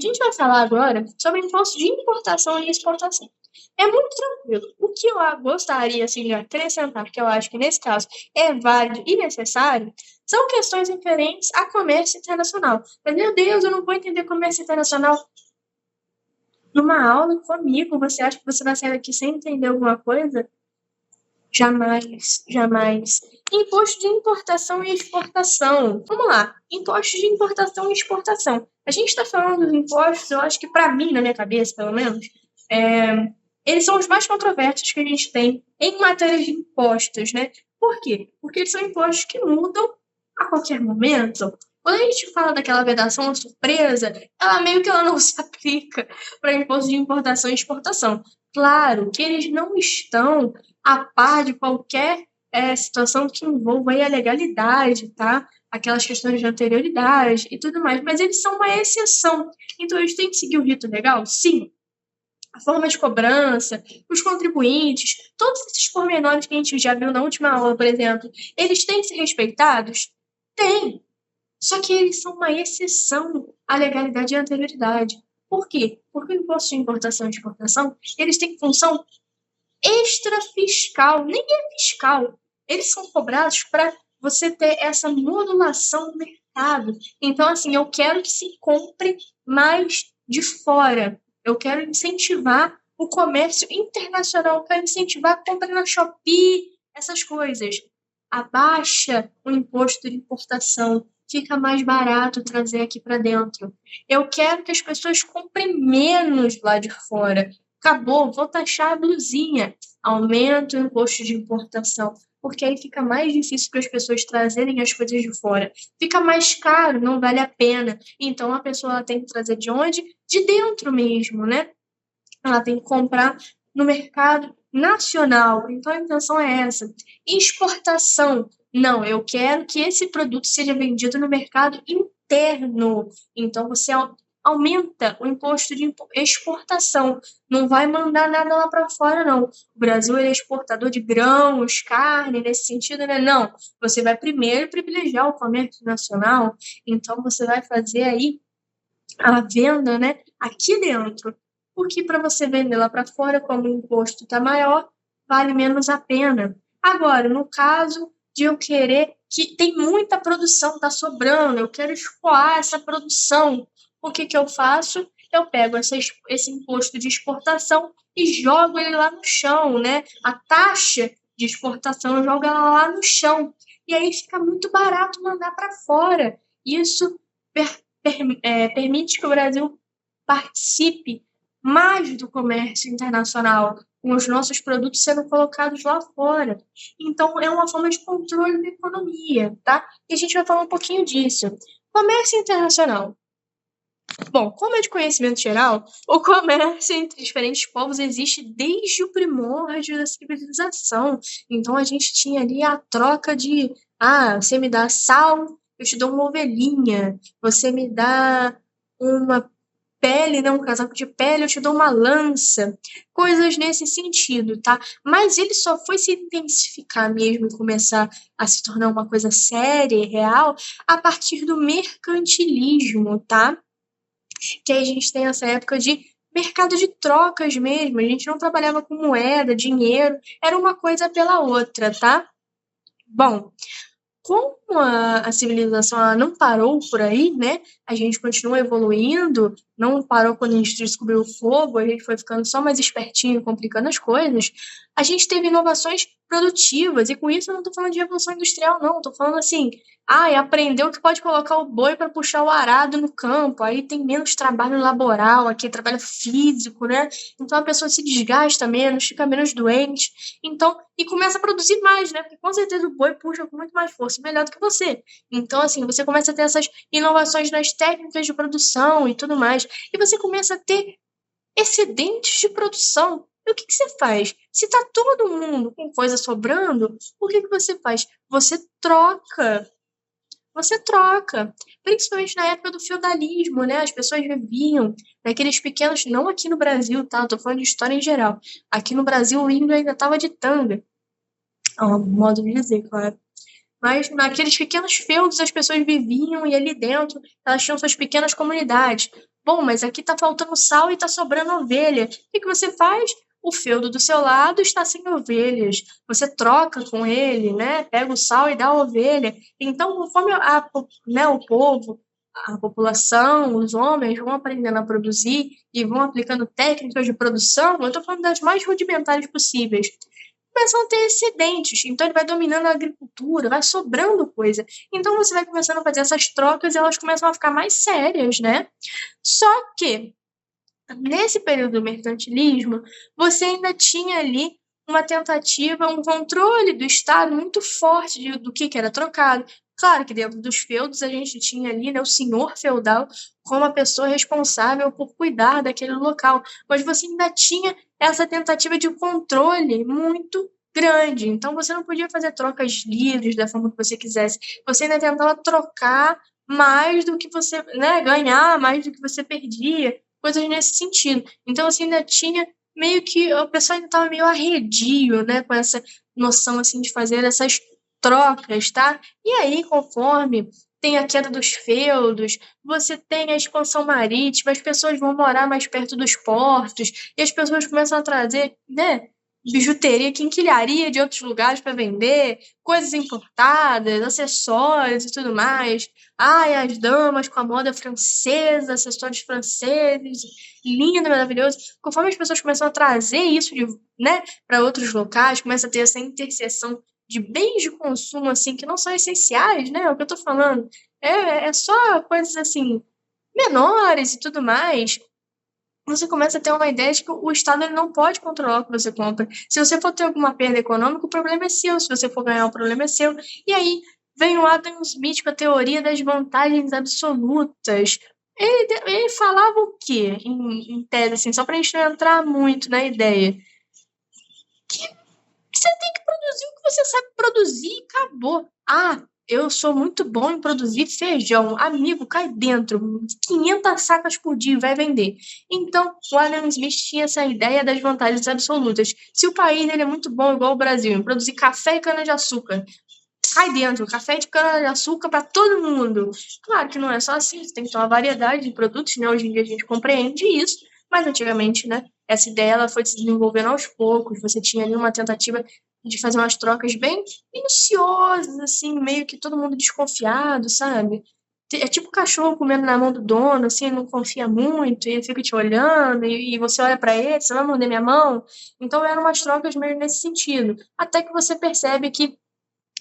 gente vai falar agora sobre imposto de importação e exportação. É muito tranquilo. O que eu gostaria assim, de acrescentar, que eu acho que nesse caso é válido e necessário, são questões referentes a comércio internacional. Mas, meu Deus, eu não vou entender comércio internacional numa aula comigo. Você acha que você vai sair daqui sem entender alguma coisa? Jamais, jamais. Imposto de importação e exportação. Vamos lá. Imposto de importação e exportação. A gente está falando dos impostos, eu acho que para mim, na minha cabeça, pelo menos, eles são os mais controversos que a gente tem em matéria de impostos, né? Por quê? Porque eles são impostos que mudam a qualquer momento. Quando a gente fala daquela vedação surpresa, ela meio que ela não se aplica para imposto de importação e exportação. Claro que eles não estão a par de qualquer situação que envolva aí a legalidade, tá? Aquelas questões de anterioridade e tudo mais, mas eles são uma exceção. Então, eles têm que seguir o rito legal? Sim. A forma de cobrança, os contribuintes, todos esses pormenores que a gente já viu na última aula, por exemplo, eles têm que ser respeitados? Tem. Só que eles são uma exceção à legalidade e à anterioridade. Por quê? Porque o imposto de importação e exportação, eles têm função extrafiscal, nem é fiscal. Eles são cobrados para você ter essa modulação no mercado. Então, assim, eu quero que se compre mais de fora. Eu quero incentivar o comércio internacional, eu quero incentivar a compra na Shopee, essas coisas. Abaixa o imposto de importação, fica mais barato trazer aqui para dentro. Eu quero que as pessoas comprem menos lá de fora. Acabou, vou taxar a blusinha. Aumenta o imposto de importação, porque aí fica mais difícil para as pessoas trazerem as coisas de fora. Fica mais caro, não vale a pena. Então a pessoa tem que trazer de onde? De dentro mesmo, né? Ela tem que comprar no mercado nacional. Então a intenção é essa. Exportação. Não, eu quero que esse produto seja vendido no mercado interno. Então você aumenta o imposto de exportação. Não vai mandar nada lá para fora, não. O Brasil é exportador de grãos, carne, nesse sentido, né? Não. Você vai primeiro privilegiar o comércio nacional. Então você vai fazer aí a venda, né, aqui dentro. Porque para você vender lá para fora, como o imposto está maior, vale menos a pena. Agora, no caso de eu querer que tem muita produção, está sobrando, eu quero escoar essa produção, o que eu faço? Eu pego esse imposto de exportação e jogo ele lá no chão, né? A taxa de exportação eu jogo ela lá no chão. E aí fica muito barato mandar para fora. Isso permite que o Brasil participe mais do comércio internacional, com os nossos produtos sendo colocados lá fora. Então, é uma forma de controle da economia, tá? E a gente vai falar um pouquinho disso. Comércio internacional. Bom, como é de conhecimento geral, o comércio entre diferentes povos existe desde o primórdio da civilização. Então, a gente tinha ali a troca de, você me dá sal, eu te dou uma ovelhinha. Você me dá uma pele, né, um casaco de pele, eu te dou uma lança. Coisas nesse sentido, tá? Mas ele só foi se intensificar mesmo e começar a se tornar uma coisa séria e real a partir do mercantilismo, tá? Que aí a gente tem essa época de mercado de trocas mesmo. A gente não trabalhava com moeda, dinheiro, era uma coisa pela outra, tá? Bom, como a civilização ela não parou por aí, né? A gente continua evoluindo, não parou quando a gente descobriu o fogo, a gente foi ficando só mais espertinho, complicando as coisas. A gente teve inovações produtivas, e com isso eu não estou falando de revolução industrial, não. Estou falando assim, aprendeu que pode colocar o boi para puxar o arado no campo, aí tem menos trabalho laboral, aqui trabalho físico, né? Então a pessoa se desgasta menos, fica menos doente. Então, e começa a produzir mais, né? Porque com certeza o boi puxa com muito mais força, melhor do que você. Então, assim, você começa a ter essas inovações nas técnicas de produção e tudo mais. E você começa a ter excedentes de produção. E o que você faz? Se tá todo mundo com coisa sobrando, o que você faz? Você troca. Você troca. Principalmente na época do feudalismo, né? As pessoas viviam naqueles pequenos... Não aqui no Brasil, tá? Eu tô falando de história em geral. Aqui no Brasil o índio ainda tava de tanga. É um modo de dizer, claro. mas naqueles pequenos feudos as pessoas viviam e ali dentro elas tinham suas pequenas comunidades. Bom, mas aqui está faltando sal e está sobrando ovelha. O que que você faz? O feudo do seu lado está sem ovelhas. Você troca com ele, né? Pega o sal e dá a ovelha. Então, conforme né, o povo, a população, os homens vão aprendendo a produzir e vão aplicando técnicas de produção, eu estou falando das mais rudimentares possíveis, começam a ter excedentes. Então, ele vai dominando a agricultura, vai sobrando coisa. Então, você vai começando a fazer essas trocas e elas começam a ficar mais sérias, né? Só que, nesse período do mercantilismo, você ainda tinha ali uma tentativa, um controle do Estado muito forte do que era trocado. Claro que dentro dos feudos a gente tinha ali, né, o senhor feudal como a pessoa responsável por cuidar daquele local, mas você ainda tinha essa tentativa de controle muito grande. Então você não podia fazer trocas livres da forma que você quisesse. Você ainda tentava trocar mais do que você, né, ganhar mais do que você perdia, coisas nesse sentido. Então você ainda tinha meio que o pessoal ainda estava meio arredio, né, com essa noção assim de fazer essas trocas, tá? E aí, conforme tem a queda dos feudos, você tem a expansão marítima, as pessoas vão morar mais perto dos portos, e as pessoas começam a trazer, né, bijuteria, quinquilharia de outros lugares para vender, coisas importadas, acessórios e tudo mais. Ai, as damas com a moda francesa, acessórios franceses, lindo, maravilhoso. Conforme as pessoas começam a trazer isso de, né, para outros locais, começa a ter essa interseção de bens de consumo assim que não são essenciais, né? É o que eu tô falando. É só coisas assim menores e tudo mais. Você começa a ter uma ideia de que o Estado ele não pode controlar o que você compra. Se você for ter alguma perda econômica, o problema é seu. Se você for ganhar, o problema é seu. E aí vem o Adam Smith com a teoria das vantagens absolutas. Ele falava o quê, em tese, assim, só para a gente não entrar muito na ideia? Que você tem que produzir o que você sabe produzir e acabou. Ah, eu sou muito bom em produzir feijão. Amigo, cai dentro. 500 sacas por dia vai vender. Então, o Adam Smith tinha essa ideia das vantagens absolutas. Se o país ele é muito bom, igual o Brasil, em produzir café e cana-de-açúcar, cai dentro, café de cana-de-açúcar para todo mundo. Claro que não é só assim, você tem que ter uma variedade de produtos, né? Hoje em dia a gente compreende isso, mas antigamente, né, essa ideia ela foi se desenvolvendo aos poucos, você tinha ali uma tentativa de fazer umas trocas bem minuciosas, assim, meio que todo mundo desconfiado, sabe? É tipo cachorro comendo na mão do dono, assim, não confia muito, e ele fica te olhando, e você olha para ele, você vai morder minha mão? Então eram umas trocas meio nesse sentido. Até que você percebe que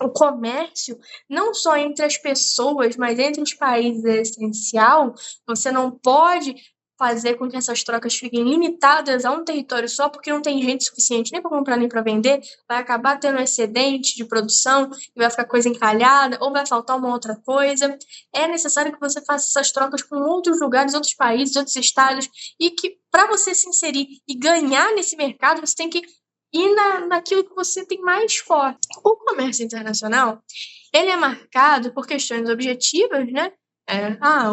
o comércio, não só entre as pessoas, mas entre os países é essencial. Você não pode fazer com que essas trocas fiquem limitadas a um território só, porque não tem gente suficiente nem para comprar nem para vender, vai acabar tendo excedente de produção e vai ficar coisa encalhada, ou vai faltar uma outra coisa. É necessário que você faça essas trocas com outros lugares, outros países, outros estados, e que para você se inserir e ganhar nesse mercado, você tem que ir naquilo que você tem mais forte. O comércio internacional, ele é marcado por questões objetivas, né?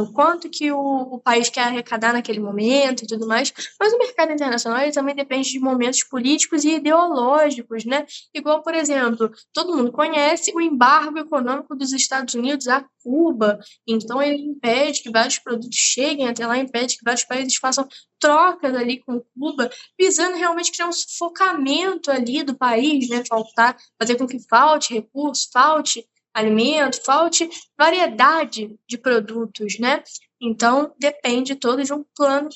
O quanto que o país quer arrecadar naquele momento e tudo mais, mas o mercado internacional ele também depende de momentos políticos e ideológicos, né? Igual, por exemplo, todo mundo conhece o embargo econômico dos Estados Unidos a Cuba, então ele impede que vários produtos cheguem até lá, impede que vários países façam trocas ali com Cuba, visando realmente criar um sufocamento ali do país, né? Fazer com que falte recurso, falte alimento, falte variedade de produtos, né? Então, depende todo de um plano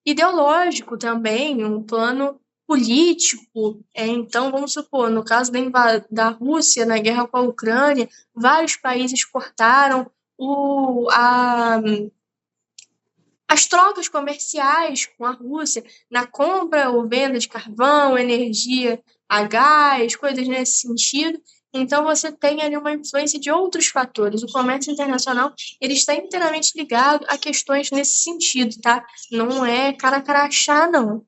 ideológico também, um plano político. Então, vamos supor, no caso da Rússia, na guerra com a Ucrânia, vários países cortaram as trocas comerciais com a Rússia na compra ou venda de carvão, energia a gás, coisas nesse sentido. Então, você tem ali uma influência de outros fatores. O comércio internacional ele está inteiramente ligado a questões nesse sentido, tá? Não é cara crachá, não.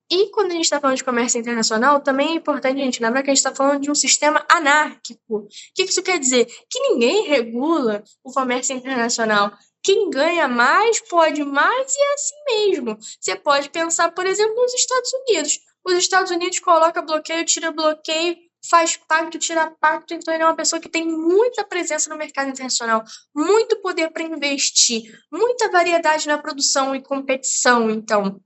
E quando a gente está falando de comércio internacional, também é importante a gente lembrar que a gente está falando de um sistema anárquico. O que isso quer dizer? Que ninguém regula o comércio internacional. Quem ganha mais pode mais e é assim mesmo. Você pode pensar, por exemplo, nos Estados Unidos. Os Estados Unidos colocam bloqueio, tira bloqueio, faz pacto, tira pacto, então ele é uma pessoa que tem muita presença no mercado internacional, muito poder para investir, muita variedade na produção e competição, então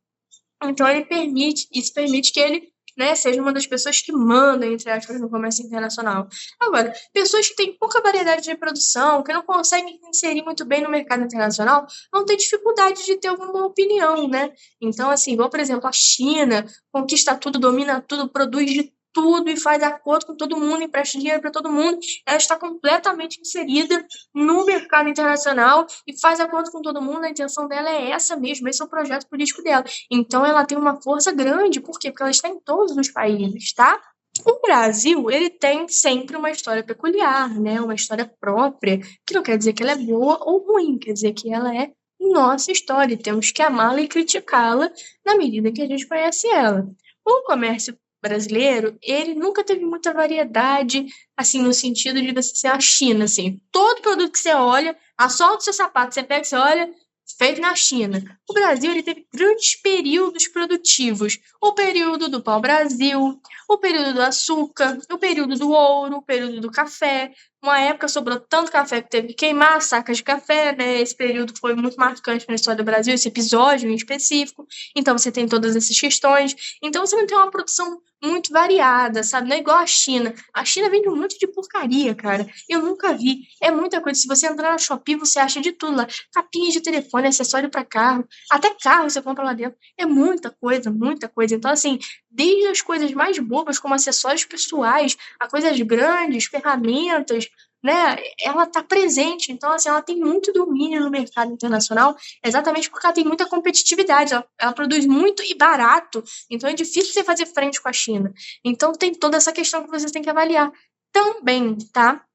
isso permite que ele, né, seja uma das pessoas que mandam, entre aspas, no comércio internacional. Agora, pessoas que têm pouca variedade de produção, que não conseguem se inserir muito bem no mercado internacional, vão ter dificuldade de ter alguma opinião, né? Então, assim, igual, por exemplo, a China conquista tudo, domina tudo, produz de tudo e faz acordo com todo mundo, empresta dinheiro para todo mundo. Ela está completamente inserida no mercado internacional e faz acordo com todo mundo. A intenção dela é essa mesmo, esse é o projeto político dela. Então ela tem uma força grande, por quê? Porque ela está em todos os países, tá? O Brasil, ele tem sempre uma história peculiar, né? Uma história própria, que não quer dizer que ela é boa ou ruim, quer dizer que ela é nossa história, e temos que amá-la e criticá-la na medida que a gente conhece ela. O comércio brasileiro, ele nunca teve muita variedade, assim, no sentido de você ser a China, assim. Todo produto que você olha, a sola do seu sapato, você pega, você olha, feito na China. O Brasil ele teve grandes períodos produtivos. O período do pau-brasil, o período do açúcar, o período do ouro, o período do café. Uma época sobrou tanto café que teve que queimar sacas de café, né? Esse período foi muito marcante na história do Brasil, esse episódio em específico. Então você tem todas essas questões. Então você não tem uma produção muito variada, sabe? Não é igual a China. A China vende um monte de porcaria, cara. Eu nunca vi. É muita coisa. Se você entrar na Shopee, você acha de tudo lá. Capinha de telefone, acessório para carro. Até carro você compra lá dentro. É muita coisa, muita coisa. Então, assim, desde as coisas mais bobas, como acessórios pessoais, a coisas grandes, ferramentas, né? Ela tá presente. Então, assim, ela tem muito domínio no mercado internacional, exatamente porque ela tem muita competitividade. Ela produz muito e barato. Então, é difícil você fazer frente com a China. Então, tem toda essa questão que vocês têm que avaliar também, tá?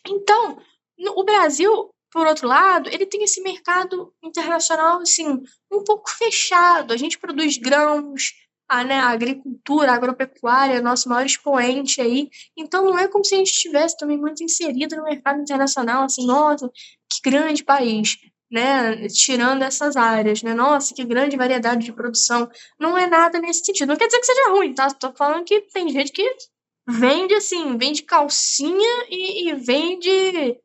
Então, o Brasil, por outro lado, ele tem esse mercado internacional, assim, um pouco fechado. A gente produz grãos, a agricultura, a agropecuária é nosso maior expoente aí. Então, não é como se a gente estivesse também muito inserido no mercado internacional, assim, nossa, que grande país, né? Tirando essas áreas, né? Nossa, que grande variedade de produção. Não é nada nesse sentido. Não quer dizer que seja ruim, tá? Tô falando que tem gente que vende assim, vende calcinha e vende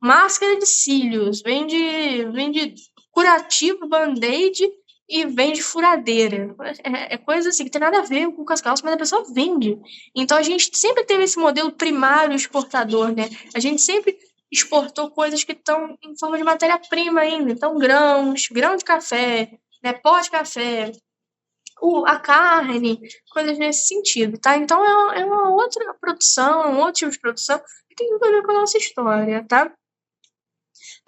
máscara de cílios, vende curativo, band-aid e vende furadeira. É coisa assim que tem nada a ver com as calças, mas a pessoa vende. Então a gente sempre teve esse modelo primário exportador, né? A gente sempre exportou coisas que estão em forma de matéria-prima ainda. Então, grão de café, né? Pó de café, a carne, coisas nesse sentido, tá? Então é uma outra produção, um outro tipo de produção que tem tudo a ver com a nossa história, tá?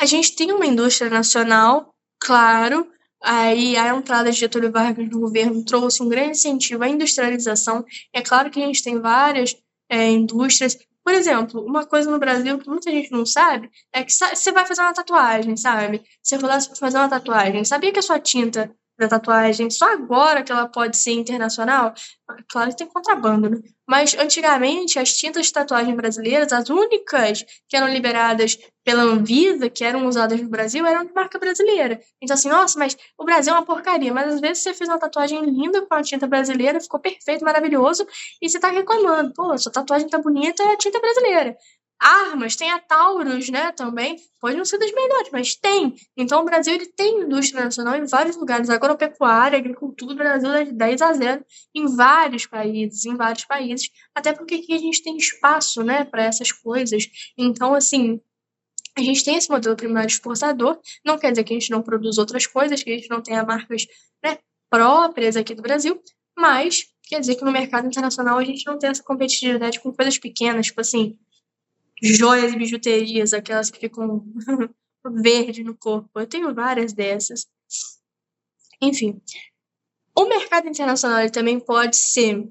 A gente tem uma indústria nacional, claro, aí a entrada de Getúlio Vargas no governo trouxe um grande incentivo à industrialização. É claro que a gente tem várias indústrias. Por exemplo, uma coisa no Brasil que muita gente não sabe é que você vai fazer uma tatuagem, sabe? Você vai lá fazer uma tatuagem. Sabia que a sua tinta da tatuagem, só agora que ela pode ser internacional? Claro que tem contrabando, né? Mas antigamente, as tintas de tatuagem brasileiras, as únicas que eram liberadas pela Anvisa, que eram usadas no Brasil, eram de marca brasileira. Então, assim, nossa, mas o Brasil é uma porcaria. Mas às vezes você fez uma tatuagem linda com a tinta brasileira, ficou perfeito, maravilhoso, e você tá reclamando. Pô, sua tatuagem tá bonita, é a tinta brasileira. Armas, tem a Taurus, né, também. Pode não ser das melhores, mas tem. Então, o Brasil ele tem indústria nacional em vários lugares. Agropecuária, agricultura, o Brasil é de 10-0 em vários países, até porque aqui a gente tem espaço, né, para essas coisas. Então, assim, a gente tem esse modelo primário exportador, não quer dizer que a gente não produz outras coisas, que a gente não tenha marcas, né, próprias aqui do Brasil, mas quer dizer que no mercado internacional a gente não tem essa competitividade com coisas pequenas, tipo assim, joias e bijuterias, aquelas que ficam verde no corpo. Eu tenho várias dessas. Enfim, o mercado internacional ele também pode ser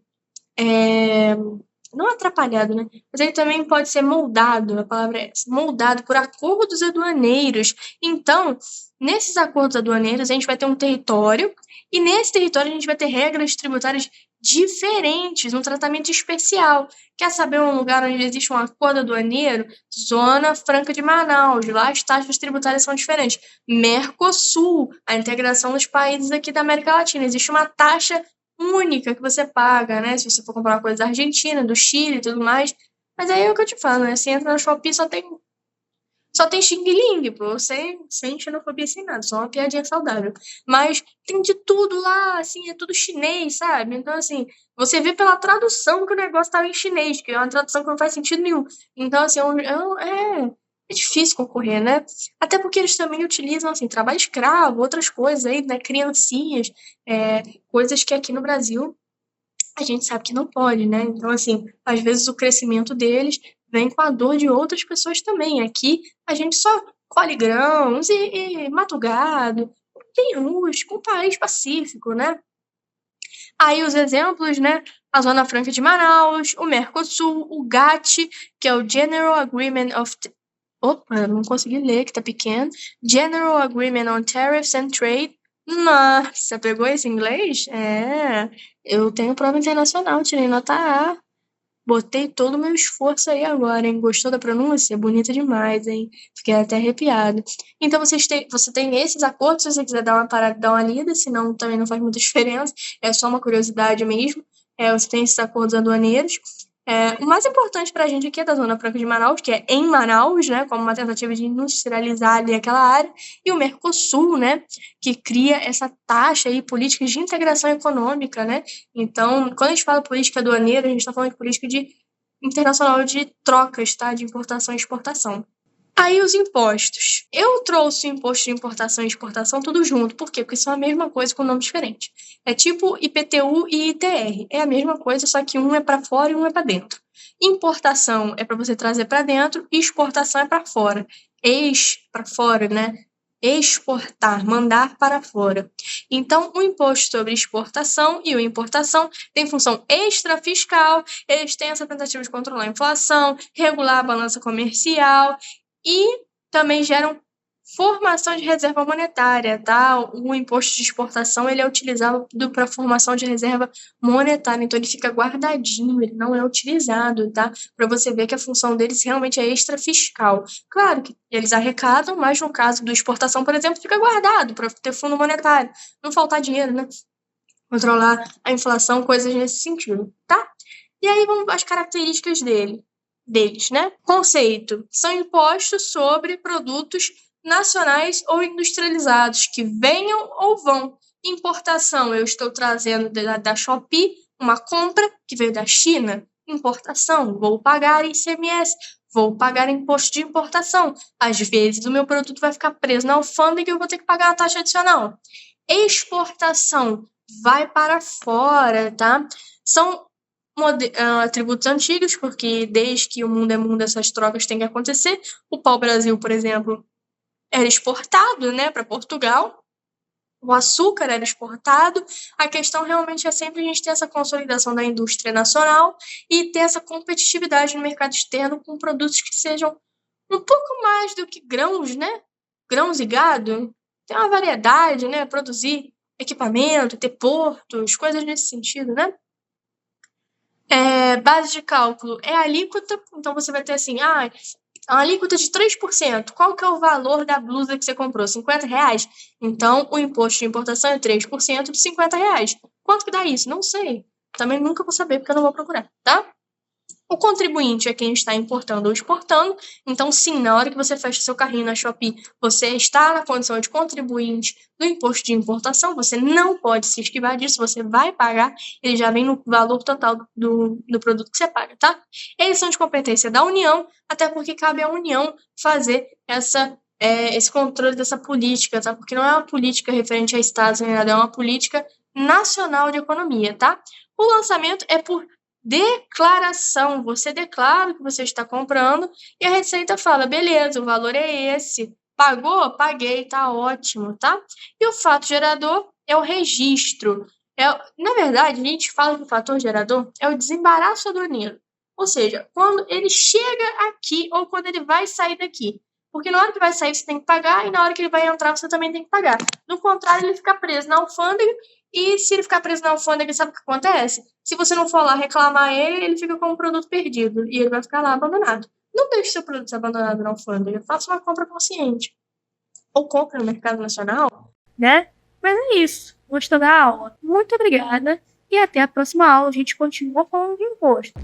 não atrapalhado, né? Mas ele também pode ser moldado, a palavra é essa, moldado por acordos aduaneiros. Então, nesses acordos aduaneiros, a gente vai ter um território, e nesse território a gente vai ter regras tributárias diferentes, um tratamento especial. Quer saber um lugar onde existe um acordo aduaneiro? Zona Franca de Manaus, lá as taxas tributárias são diferentes. Mercosul, a integração dos países aqui da América Latina, existe uma taxa única que você paga, né? Se você for comprar uma coisa da Argentina, do Chile e tudo mais. Mas aí é o que eu te falo, né? Você entra na Shopee, só tem xing-ling, pô, sem xenofobia, sem nada, só uma piadinha saudável. Mas tem de tudo lá, assim, é tudo chinês, sabe? Então, assim, você vê pela tradução que o negócio tá em chinês, que é uma tradução que não faz sentido nenhum. Então, assim, é difícil concorrer, né? Até porque eles também utilizam, assim, trabalho escravo, outras coisas aí, né? Criancinhas, coisas que aqui no Brasil a gente sabe que não pode, né? Então, assim, às vezes o crescimento deles vem com a dor de outras pessoas também. Aqui a gente só colhe grãos e mata o gado, tem rústico, um país pacífico, né? Aí os exemplos, né? A Zona Franca de Manaus, o Mercosul, o GATT, que é o General Agreement of... Opa, não consegui ler, que tá pequeno. General Agreement on Tariffs and Trade. Nossa, pegou esse inglês? Eu tenho prova internacional, tirei nota A. Botei todo o meu esforço aí agora, hein? Gostou da pronúncia? Bonita demais, hein? Fiquei até arrepiada. Então, você tem esses acordos, se você quiser dar uma parada, dar uma lida, senão também não faz muita diferença, é só uma curiosidade mesmo. Você tem esses acordos aduaneiros. O mais importante para a gente aqui é da Zona Franca de Manaus, que é em Manaus, né, como uma tentativa de industrializar ali aquela área, e o Mercosul, né, que cria essa taxa e políticas de integração econômica, né. Então, quando a gente fala política aduaneira, a gente está falando de política internacional de trocas, tá, de importação e exportação. Aí os impostos. Eu trouxe o imposto de importação e exportação tudo junto. Por quê? Porque são a mesma coisa com nome diferente. É tipo IPTU e ITR. É a mesma coisa, só que um é para fora e um é para dentro. Importação é para você trazer para dentro e exportação é para fora. Para fora, né? Exportar, mandar para fora. Então, o imposto sobre exportação e o importação tem função extrafiscal, eles têm essa tentativa de controlar a inflação, regular a balança comercial e também geram formação de reserva monetária, tá? O imposto de exportação ele é utilizado para formação de reserva monetária, então ele fica guardadinho, ele não é utilizado, tá? Para você ver que a função deles realmente é extrafiscal. Claro que eles arrecadam, mas no caso da exportação, por exemplo, fica guardado para ter fundo monetário, não faltar dinheiro, né? Controlar a inflação, coisas nesse sentido, tá? E aí vamos às características deles, né? Conceito: são impostos sobre produtos nacionais ou industrializados que venham ou vão. Importação: eu estou trazendo da Shopee uma compra que veio da China. Importação: vou pagar ICMS, vou pagar imposto de importação. Às vezes o meu produto vai ficar preso na alfândega e eu vou ter que pagar uma taxa adicional. Exportação: vai para fora, tá? São tributos antigos, porque desde que o mundo é mundo essas trocas têm que acontecer. O pau-brasil, por exemplo, era exportado, né, para Portugal. O açúcar era exportado. A questão realmente é sempre a gente ter essa consolidação da indústria nacional e ter essa competitividade no mercado externo com produtos que sejam um pouco mais do que grãos, né? Grãos e gado. Ter uma variedade, né? Produzir equipamento, ter portos, coisas nesse sentido, né? Base de cálculo é a alíquota, então você vai ter assim, a alíquota de 3%. Qual que é o valor da blusa que você comprou? R$50? Então, o imposto de importação é 3% de R$50. Quanto que dá isso? Não sei. Também nunca vou saber, porque eu não vou procurar, tá? O contribuinte é quem está importando ou exportando. Então, sim, na hora que você fecha seu carrinho na Shopee, você está na condição de contribuinte do imposto de importação. Você não pode se esquivar disso, você vai pagar. Ele já vem no valor total do produto que você paga, tá? Eles são de competência da União, até porque cabe à União fazer esse controle dessa política, tá? Porque não é uma política referente a Estados nem nada, é uma política nacional de economia, tá? O lançamento é por declaração. Você declara o que você está comprando e a Receita fala, beleza, o valor é esse. Pagou? Paguei, tá ótimo, tá? E o fato gerador é o registro. Na verdade, a gente fala que o fator gerador é o desembaraço aduaneiro. Ou seja, quando ele chega aqui ou quando ele vai sair daqui. Porque na hora que vai sair você tem que pagar e na hora que ele vai entrar você também tem que pagar. Do contrário, ele fica preso na alfândega e se ele ficar preso na alfândega, sabe o que acontece? Se você não for lá reclamar ele fica com o produto perdido e ele vai ficar lá abandonado. Não deixe seu produto ser abandonado na alfândega. Faça uma compra consciente. Ou compre no mercado nacional, né? Mas é isso. Gostou da aula? Muito obrigada. e até a próxima aula a gente continua falando de imposto.